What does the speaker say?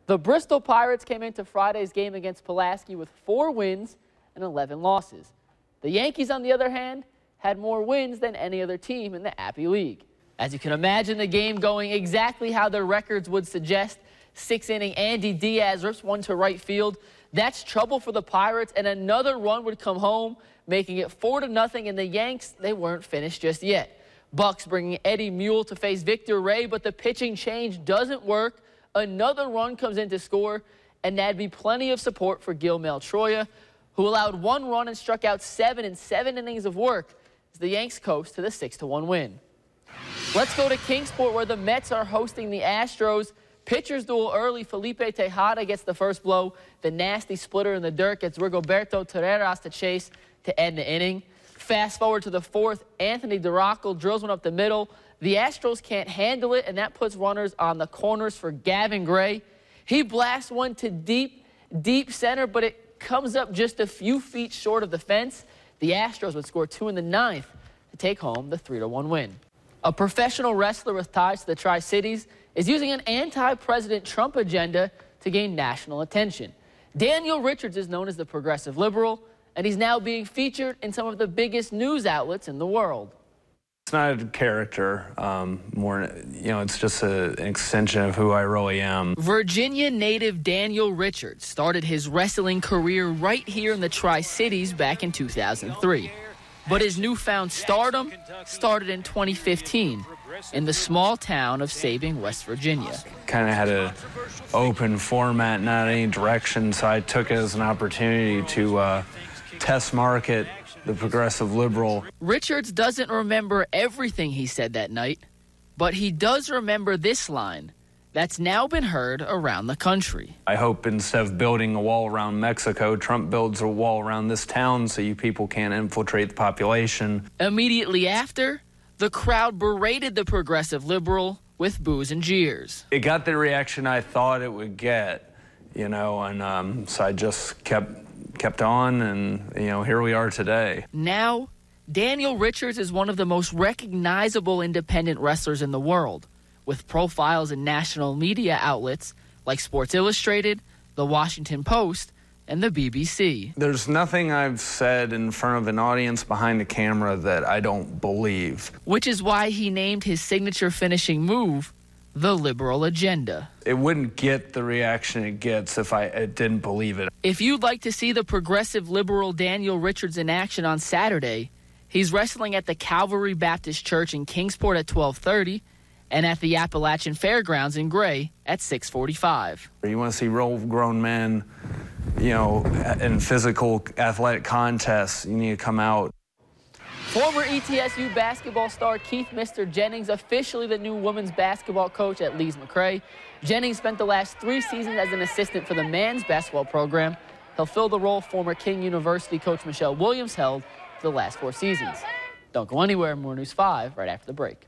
The Bristol Pirates came into Friday's game against Pulaski with 4 wins and 11 losses. The Yankees, on the other hand, had more wins than any other team in the Appy League. As you can imagine, the game going exactly how their records would suggest. 6th-inning Andy Diaz rips one to right field. That's trouble for the Pirates, and another run would come home, making it 4-0, and the Yanks, they weren't finished just yet. Bucks bringing Eddie Mule to face Victor Ray, but the pitching change doesn't work. Another run comes in to score, and that'd be plenty of support for Gil Maltroya, who allowed 1 run and struck out 7 in 7 innings of work as the Yanks coast to the 6-1 win. Let's go to Kingsport, where the Mets are hosting the Astros. Pitchers duel early. Felipe Tejada gets the first blow. The nasty splitter in the dirt gets Rigoberto Torreras to chase to end the inning. Fast forward to the 4th, Anthony DeRocco drills one up the middle. The Astros can't handle it, and that puts runners on the corners for Gavin Gray. He blasts one to deep center, but it comes up just a few feet short of the fence. The Astros would score 2 in the 9th to take home the 3-1 win. A professional wrestler with ties to the Tri-Cities is using an anti-President Trump agenda to gain national attention. Daniel Richards is known as the progressive liberal, and he's now being featured in some of the biggest news outlets in the world. It's not a character, it's just an extension of who I really am. Virginia native Daniel Richards started his wrestling career right here in the Tri-Cities back in 2003. But his newfound stardom started in 2015 in the small town of Sabine, West Virginia. Kind of had an open format, not any direction, so I took it as an opportunity to test market the progressive liberal. Richards doesn't remember everything he said that night, but he does remember this line that's now been heard around the country. I hope instead of building a wall around Mexico, Trump builds a wall around this town so you people can't infiltrate the population. Immediately after, the crowd berated the progressive liberal with boos and jeers. It got the reaction I thought it would get, and so I just kept on, and here we are today. Now, Daniel Richards is one of the most recognizable independent wrestlers in the world, with profiles in national media outlets like Sports Illustrated, The Washington Post, and the BBC. There's nothing I've said in front of an audience behind a camera that I don't believe. Which is why he named his signature finishing move the liberal agenda. It wouldn't get the reaction it gets if I didn't believe it. If you'd like to see the progressive liberal Daniel Richards in action on Saturday, he's wrestling at the Calvary Baptist Church in Kingsport at 12:30 and at the Appalachian Fairgrounds in Gray at 6:45. You want to see real grown men, in physical athletic contests, you need to come out. Former ETSU basketball star Keith Mr. Jennings, officially the new women's basketball coach at Lees-McRae. Jennings spent the last 3 seasons as an assistant for the men's basketball program. He'll fill the role former King University coach Michelle Williams held for the last 4 seasons. Don't go anywhere. More News 5 right after the break.